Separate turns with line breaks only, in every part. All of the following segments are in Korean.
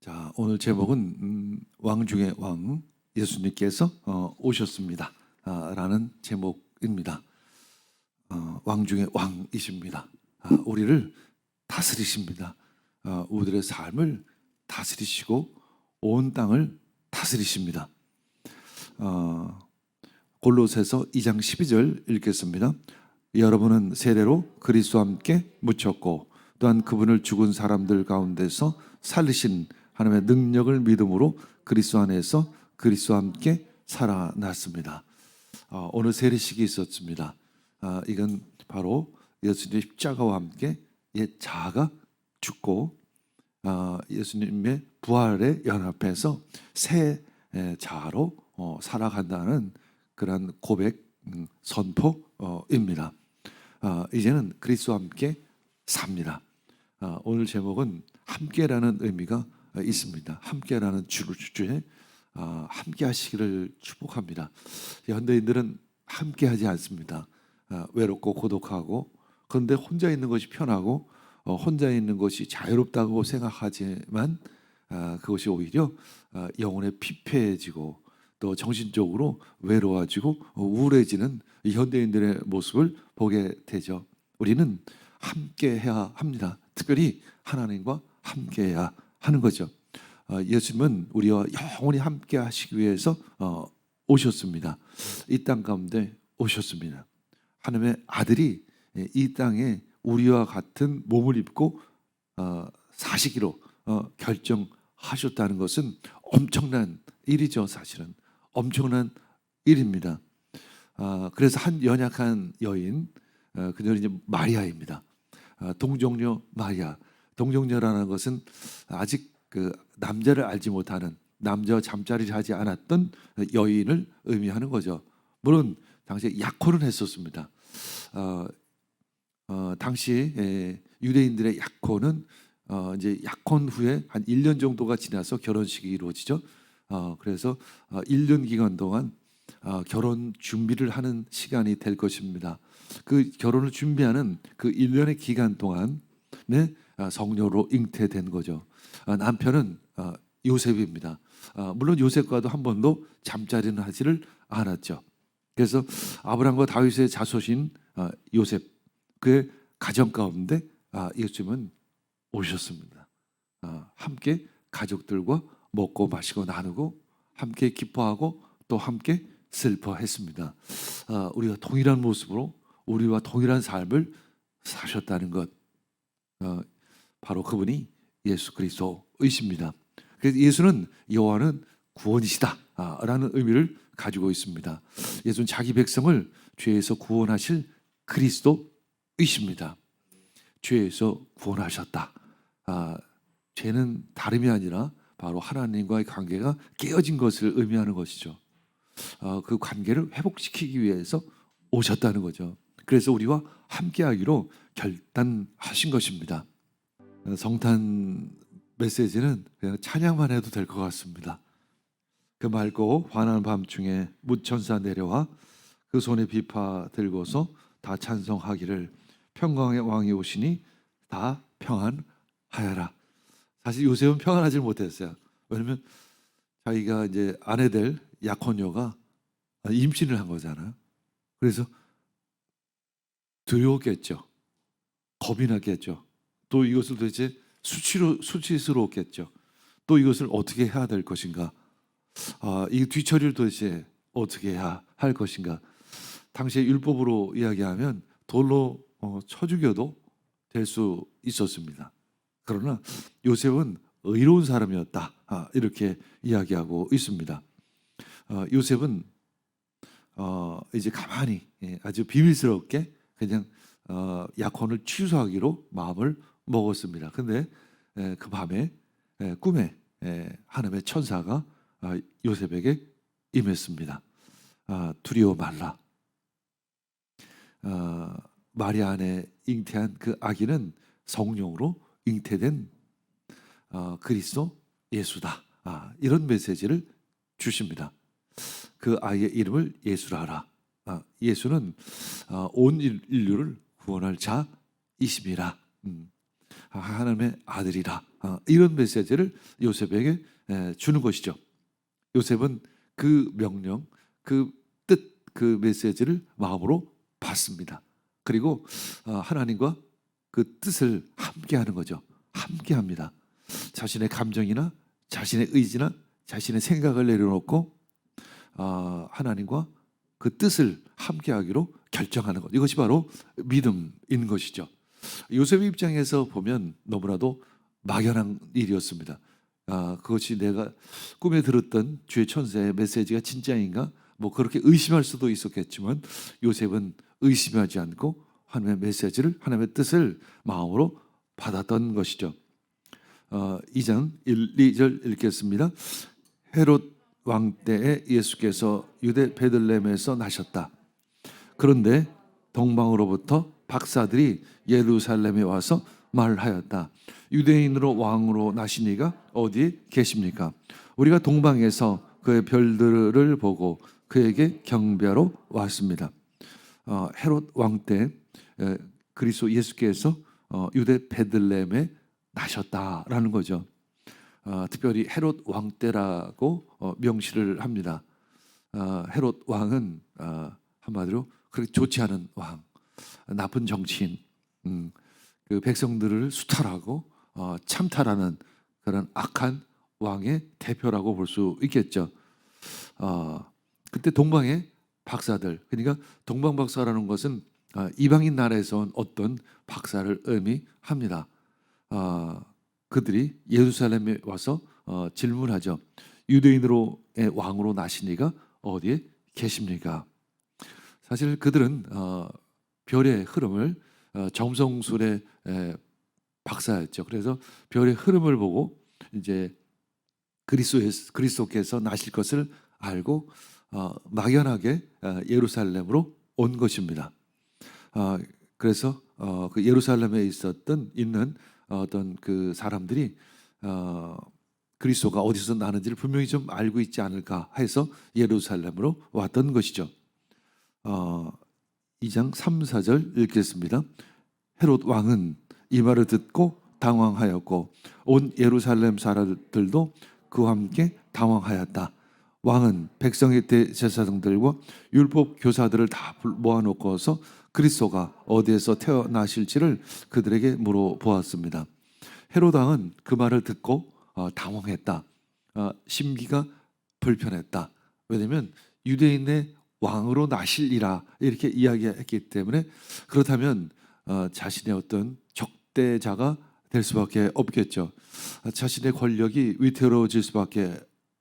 자, 오늘 제목은 왕 중의 왕 예수님께서 오셨습니다 라는 제목입니다. 왕 중의 왕이십니다. 우리를 다스리십니다. 우리들의 삶을 다스리시고 온 땅을 다스리십니다. 골로새서 2장 12절 읽겠습니다. 여러분은 세례로 그리스도와 함께 묻혔고 또한 그분을 죽은 사람들 가운데서 살리신 하나님의 능력을 믿음으로 그리스도 안에서 그리스도와 함께 살아났습니다. 오늘 세례식이 있었습니다. 이건 바로 예수님의 십자가와 함께 옛 자아가 죽고 예수님의 부활에 연합해서 새 자아로 살아간다는 그런 고백 선포입니다. 이제는 그리스도와 함께 삽니다. 오늘 제목은 함께라는 의미가 있습니다. 함께라는 주제 함께 하시기를 축복합니다. 현대인들은 함께하지 않습니다. 외롭고 고독하고, 그런데 혼자 있는 것이 편하고 혼자 있는 것이 자유롭다고 생각하지만 그것이 오히려 영혼에 피폐해지고 또 정신적으로 외로워지고 우울해지는 현대인들의 모습을 보게 되죠. 우리는 함께 해야 합니다. 특별히 하나님과 함께 해야 하는 거죠. 예수님은 우리와 영원히 함께 하시기 위해서 오셨습니다. 이 땅 가운데 오셨습니다. 하나님의 아들이 이 땅에 우리와 같은 몸을 입고 사시기로 결정하셨다는 것은 엄청난 일이죠. 사실은 엄청난 일입니다. 그래서 한 연약한 여인, 그녀는 이제 마리아입니다. 동정녀 마리아. 동정녀라는 것은 아직 그 남자를 알지 못하는, 남자와 잠자리를 하지 않았던 여인을 의미하는 거죠. 물론 당시에 약혼은 했었습니다. 당시 유대인들의 약혼은 이제 약혼 후에 한 1년 정도가 지나서 결혼식이 이루어지죠. 그래서 1년 기간 동안 결혼 준비를 하는 시간이 될 것입니다. 그 결혼을 준비하는 그 1년의 기간 동안에 성녀로 잉태된 거죠. 남편은 요셉입니다. 물론 요셉과도 한 번도 잠자리는 하지를 않았죠. 그래서 아브라함과 다윗의 자손인 요셉, 그의 가정 가운데 예수님은 오셨습니다. 함께 가족들과 먹고 마시고 나누고 함께 기뻐하고 또 함께 슬퍼했습니다. 우리가 동일한 모습으로 우리와 동일한 삶을 사셨다는 것, 바로 그분이 예수 그리스도이십니다. 그래서 예수는 여호와는 구원이시다 라는 의미를 가지고 있습니다. 예수는 자기 백성을 죄에서 구원하실 그리스도이십니다. 죄에서 구원하셨다. 죄는 다름이 아니라 바로 하나님과의 관계가 깨어진 것을 의미하는 것이죠. 그 관계를 회복시키기 위해서 오셨다는 거죠. 그래서 우리와 함께하기로 결단하신 것입니다. 성탄 메시지는 그냥 찬양만 해도 될 것 같습니다. 그 맑고 환한 밤중에 무천사 내려와 그 손에 비파 들고서 다 찬송하기를 평강의 왕이 오시니 다 평안하여라. 사실 요셉은 평안하지 못했어요. 왜냐하면 자기가 이제 아내 될 약혼녀가 임신을 한 거잖아요. 그래서 두려웠겠죠. 겁이 났겠죠. 또 이것을 도대체 수치스러웠겠죠. 또 이것을 어떻게 해야 될 것인가. 이 뒤처리를 도대체 어떻게 해야 할 것인가. 당시의 율법으로 이야기하면 돌로 쳐 죽여도 될 수 있었습니다. 그러나 요셉은 의로운 사람이었다. 이렇게 이야기하고 있습니다. 요셉은 이제 가만히 아주 비밀스럽게 그냥 약혼을 취소하기로 마음을 먹었습니다. 근데 그 밤에 꿈에 하나님의 천사가 요셉에게 임했습니다. 두려워 말라. 마리아 안에 잉태한 그 아기는 성령으로 잉태된 그리스도 예수다. 이런 메시지를 주십니다. 그 아이의 이름을 예수라 하라. 예수는 온 인류를 구원할 자이심이라. 하나님의 아들이라, 이런 메시지를 요셉에게 주는 것이죠. 요셉은 그 명령, 그 뜻, 그 메시지를 마음으로 받습니다. 그리고 하나님과 그 뜻을 함께하는 거죠. 함께합니다. 자신의 감정이나 자신의 의지나 자신의 생각을 내려놓고 하나님과 그 뜻을 함께하기로 결정하는 것, 이것이 바로 믿음인 것이죠. 요셉의 입장에서 보면 너무나도 막연한 일이었습니다. 그것이 내가 꿈에 들었던 주의 천사의 메시지가 진짜인가? 뭐 그렇게 의심할 수도 있었겠지만 요셉은 의심하지 않고 하나님의 메시지를, 하나님의 뜻을 마음으로 받았던 것이죠. 2장 1, 2절 읽겠습니다. 헤롯 왕 때에 예수께서 유대 베들레헴에서 나셨다. 그런데 동방으로부터 박사들이 예루살렘에 와서 말하였다. 유대인으로 왕으로 나신 이가 어디에 계십니까? 우리가 동방에서 그의 별들을 보고 그에게 경배하러 왔습니다. 헤롯 왕 때 그리스도 예수께서 유대 베들레헴에 나셨다라는 거죠. 특별히 헤롯 왕 때라고 명시를 합니다. 헤롯 왕은 한마디로 그렇게 좋지 않은 왕, 나쁜 정치인, 그 백성들을 수탈하고 참탈하는 그런 악한 왕의 대표라고 볼 수 있겠죠. 그때 동방의 박사들, 그러니까 동방 박사라는 것은 이방인 나라에서 온 어떤 박사를 의미합니다. 그들이 예루살렘에 와서 질문하죠. 유대인으로의 왕으로 나신 이가 어디에 계십니까? 사실 그들은 별의 흐름을, 점성술의 박사였죠. 그래서 별의 흐름을 보고 이제 그리스도께서 나실 것을 알고 막연하게 예루살렘으로 온 것입니다. 그래서 그 예루살렘에 있는 어떤 그 사람들이 그리스도가 어디서 나는지를 분명히 좀 알고 있지 않을까 해서 예루살렘으로 왔던 것이죠. 2장 3, 4절 읽겠습니다. 헤롯 왕은 이 말을 듣고 당황하였고 온 예루살렘 사람들도 그와 함께 당황하였다. 왕은 백성의 대제사장들과 율법 교사들을 다 모아놓고서 그리스도가 어디에서 태어나실지를 그들에게 물어보았습니다. 헤롯 왕은 그 말을 듣고 당황했다. 심기가 불편했다. 왜냐하면 유대인의 왕으로 나실이라 이렇게 이야기했기 때문에, 그렇다면 자신의 어떤 적대자가 될 수밖에 없겠죠. 자신의 권력이 위태로워질 수밖에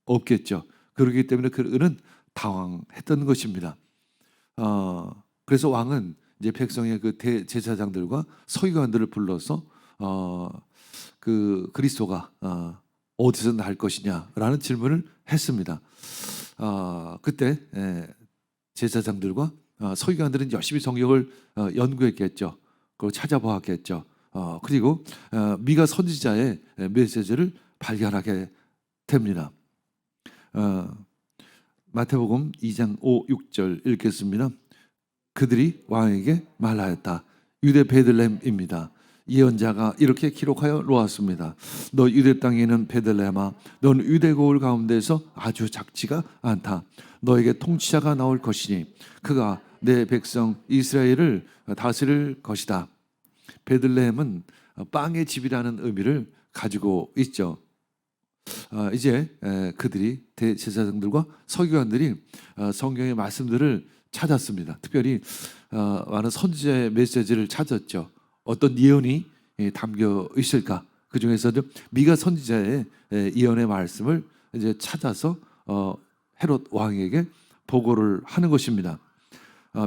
없겠죠. 그렇기 때문에 그는 당황했던 것입니다. 그래서 왕은 이제 백성의 그 대제사장들과 서기관들을 불러서 그 그리스도가 어디서 날 것이냐라는 질문을 했습니다. 그때 제사장들과 서기관들은 열심히 성경을 연구했겠죠. 그걸 찾아보았겠죠. 그리고 미가 선지자의 메시지를 발견하게 됩니다. 마태복음 2장 5, 6절 읽겠습니다. 그들이 왕에게 말하였다. 유대 베들레헴입니다. 예언자가 이렇게 기록하여 놓았습니다. 너 유대 땅에 있는 베들레헴아, 넌 유대 고을 가운데서 아주 작지가 않다. 너에게 통치자가 나올 것이니 그가 내 백성 이스라엘을 다스릴 것이다. 베들레헴은 빵의 집이라는 의미를 가지고 있죠. 이제 그들이 대제사장들과 서기관들이 성경의 말씀들을 찾았습니다. 특별히 많은 선지자의 메시지를 찾았죠. 어떤 예언이 담겨 있을까? 그 중에서도 미가 선지자의 예언의 말씀을 이제 찾아서 헤롯 왕에게 보고를 하는 것입니다.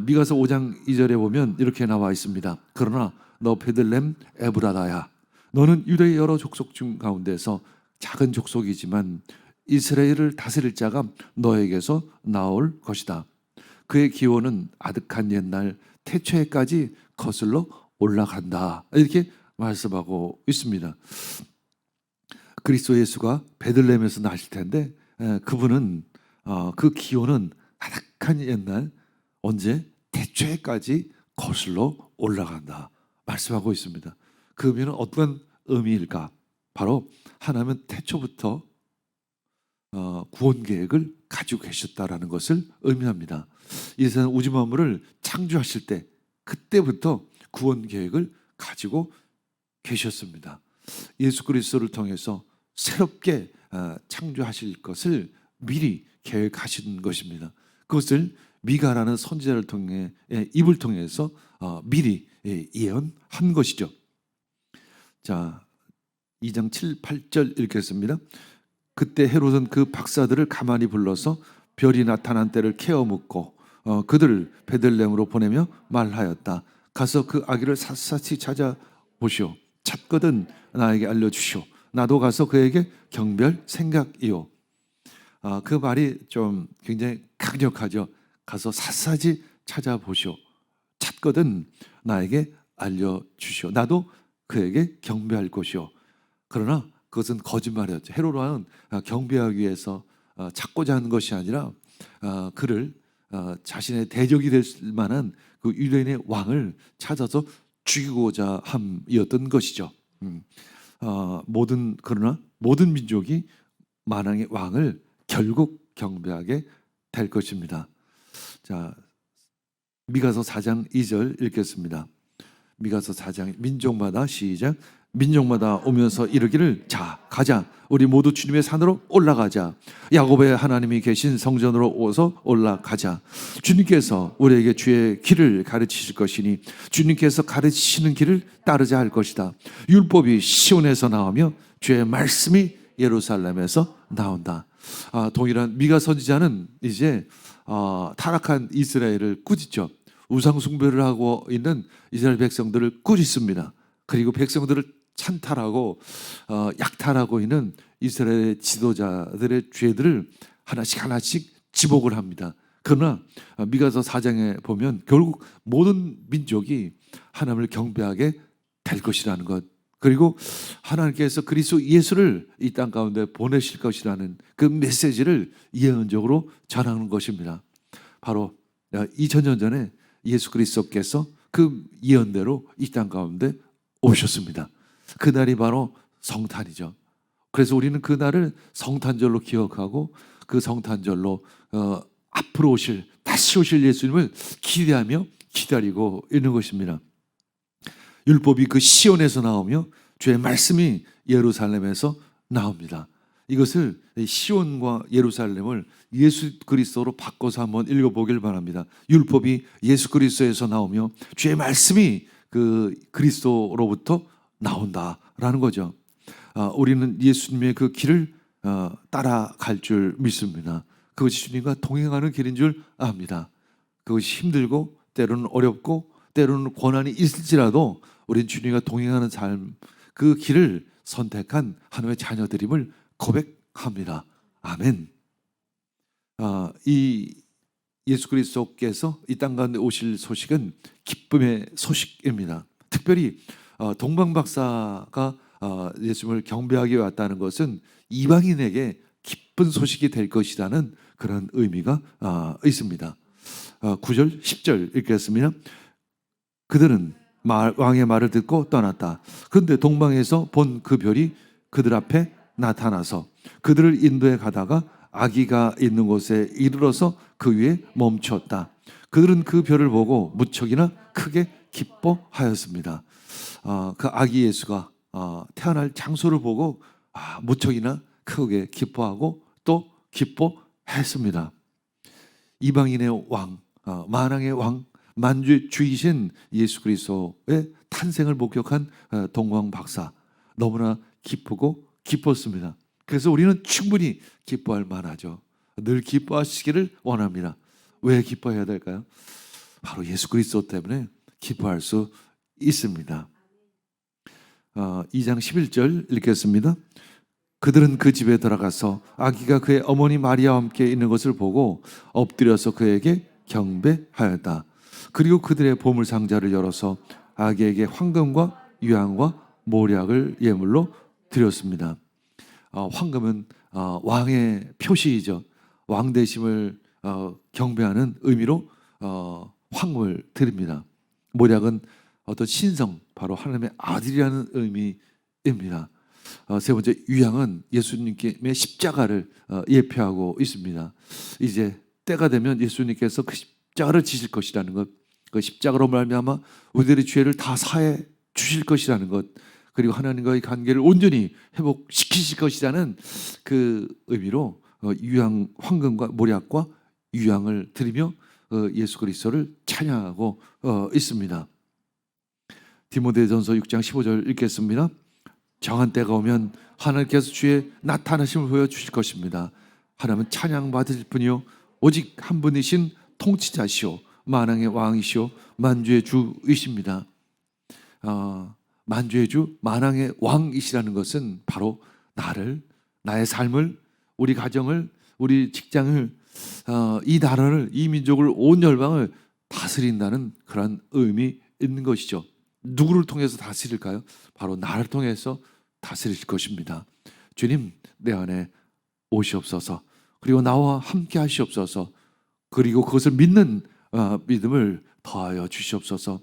미가서 5장 2절에 보면 이렇게 나와 있습니다. 그러나 너 베들레헴 에브라다야, 너는 유대의 여러 족속 중 가운데서 작은 족속이지만 이스라엘을 다스릴 자가 너에게서 나올 것이다. 그의 기원은 아득한 옛날 태초에까지 거슬러 올라간다. 이렇게 말씀하고 있습니다. 그리스도 예수가 베들레헴에서 나실 텐데 그분은 그 기원은 아득한 옛날, 언제? 태초에까지 거슬러 올라간다 말씀하고 있습니다. 그 의미는 어떤 의미일까? 바로 하나님은 태초부터 구원 계획을 가지고 계셨다라는 것을 의미합니다. 이 세상 우주 만물을 창조하실 때 그때부터 구원 계획을 가지고 계셨습니다. 예수 그리스도를 통해서 새롭게 창조하실 것을 미리 계획하신 것입니다. 그것을 미가라는 선지자를 통해 입을 통해서 미리 예언한 것이죠. 자, 2장 7, 8절 읽겠습니다. 그때 헤롯은 그 박사들을 가만히 불러서 별이 나타난 때를 캐어 묻고 그들을 베들레헴으로 보내며 말하였다. 가서 그 아기를 샅샅이 찾아보시오. 찾거든 나에게 알려주시오. 나도 가서 그에게 경배할 생각이요. 그 말이 좀 굉장히 강력하죠. 가서 샅샅이 찾아보시오. 찾거든 나에게 알려주시오. 나도 그에게 경배할 것이요. 그러나 그것은 거짓말이었죠. 헤롯 왕은 경배하기 위해서 찾고자 하는 것이 아니라 그를 자신의 대적이 될 만한 그 유대인의 왕을 찾아서 죽이고자 함이었던 것이죠. 그러나 모든 민족이 만왕의 왕을 결국 경배하게 될 것입니다. 자, 미가서 4장 2절 읽겠습니다. 미가서 4장 민족마다 시작. 민족마다 오면서 이르기를 자 가자 우리 모두 주님의 산으로 올라가자. 야곱의 하나님이 계신 성전으로 오서 올라가자. 주님께서 우리에게 주의 길을 가르치실 것이니 주님께서 가르치시는 길을 따르자 할 것이다. 율법이 시온에서 나오며 주의 말씀이 예루살렘에서 나온다. 동일한 미가 선지자는 이제 타락한 이스라엘을 꾸짖죠. 우상 숭배를 하고 있는 이스라엘 백성들을 꾸짖습니다. 그리고 백성들을 찬탈하고 약탈하고 있는 이스라엘 지도자들의 죄들을 하나씩 지목을 합니다. 그러나 미가서 4장에 보면 결국 모든 민족이 하나님을 경배하게 될 것이라는 것, 그리고 하나님께서 그리스도 예수를 이 땅 가운데 보내실 것이라는 그 메시지를 예언적으로 전하는 것입니다. 바로 2000년 전에 예수 그리스도께서 그 예언대로 이 땅 가운데 오셨습니다. 그날이 바로 성탄이죠. 그래서 우리는 그날을 성탄절로 기억하고 그 성탄절로 앞으로 다시 오실 예수님을 기대하며 기다리고 있는 것입니다. 율법이 그 시온에서 나오며 주의 말씀이 예루살렘에서 나옵니다. 이것을 시온과 예루살렘을 예수 그리스도로 바꿔서 한번 읽어보길 바랍니다. 율법이 예수 그리스도에서 나오며 주의 말씀이 그 그리스도로부터 나온다라는 거죠. 우리는 예수님의 그 길을 따라갈 줄 믿습니다. 그것이 주님과 동행하는 길인 줄 압니다. 그것이 힘들고 때로는 어렵고 때로는 고난이 있을지라도 우리는 주님과 동행하는 삶, 그 길을 선택한 하나님의 자녀들임을 고백합니다. 아멘. 이 예수 그리스도께서 이 땅 가운데 오실 소식은 기쁨의 소식입니다. 특별히 동방박사가 예수님을 경배하기 왔다는 것은 이방인에게 기쁜 소식이 될 것이라는 그런 의미가 있습니다. 9절, 10절 읽겠습니다. 그들은 왕의 말을 듣고 떠났다. 그런데 동방에서 본 그 별이 그들 앞에 나타나서 그들을 인도해 가다가 아기가 있는 곳에 이르러서 그 위에 멈췄다. 그들은 그 별을 보고 무척이나 크게 기뻐하였습니다. 그 아기 예수가 태어날 장소를 보고 무척이나 크게 기뻐하고 또 기뻐했습니다. 이방인의 왕, 만왕의 왕, 만주의 주이신 예수 그리스도의 탄생을 목격한 동방 박사, 너무나 기쁘고 기뻤습니다. 그래서 우리는 충분히 기뻐할 만하죠. 늘 기뻐하시기를 원합니다. 왜 기뻐해야 될까요? 바로 예수 그리스도 때문에 기뻐할 수 있습니다. 2장 11절 읽겠습니다. 그들은 그 집에 들어가서 아기가 그의 어머니 마리아와 함께 있는 것을 보고 엎드려서 그에게 경배하였다. 그리고 그들의 보물 상자를 열어서 아기에게 황금과 유향과 모략을 예물로 드렸습니다. 황금은 왕의 표시이죠. 왕대심을 경배하는 의미로 황금을 드립니다. 모략은 어떤 신성, 바로 하나님의 아들이라는 의미 입니다. 세 번째 유향은 예수님의 십자가를 예표하고 있습니다. 이제 때가 되면 예수님께서 그 십자가를 지실 것이라는 것, 그 십자가로 말미암아 우리들의 죄를 다 사해 주실 것이라는 것, 그리고 하나님과의 관계를 온전히 회복시키실 것이라는 그 의미로 유향 황금과 모략과 유향을 드리며 예수 그리스도를 찬양하고 있습니다. 디모데전서 6장 15절 읽겠습니다. 정한 때가 오면 하나님께서 주의 나타나심을 보여주실 것입니다. 하나님은 찬양받으실 분이요 오직 한 분이신 통치자시오 만왕의 왕이시오 만주의 주이십니다. 만주의 주 만왕의 왕이시라는 것은 바로 나를, 나의 삶을, 우리 가정을, 우리 직장을, 이 나라를, 이 민족을, 온 열방을 다스린다는 그런 의미 있는 것이죠. 누구를 통해서 다스릴까요? 바로 나를 통해서 다스릴 것입니다. 주님, 내 안에 오시옵소서. 그리고 나와 함께 하시옵소서. 그리고 그것을 믿는 믿음을 더하여 주시옵소서.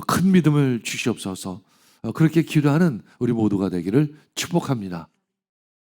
큰 믿음을 주시옵소서. 그렇게 기도하는 우리 모두가 되기를 축복합니다.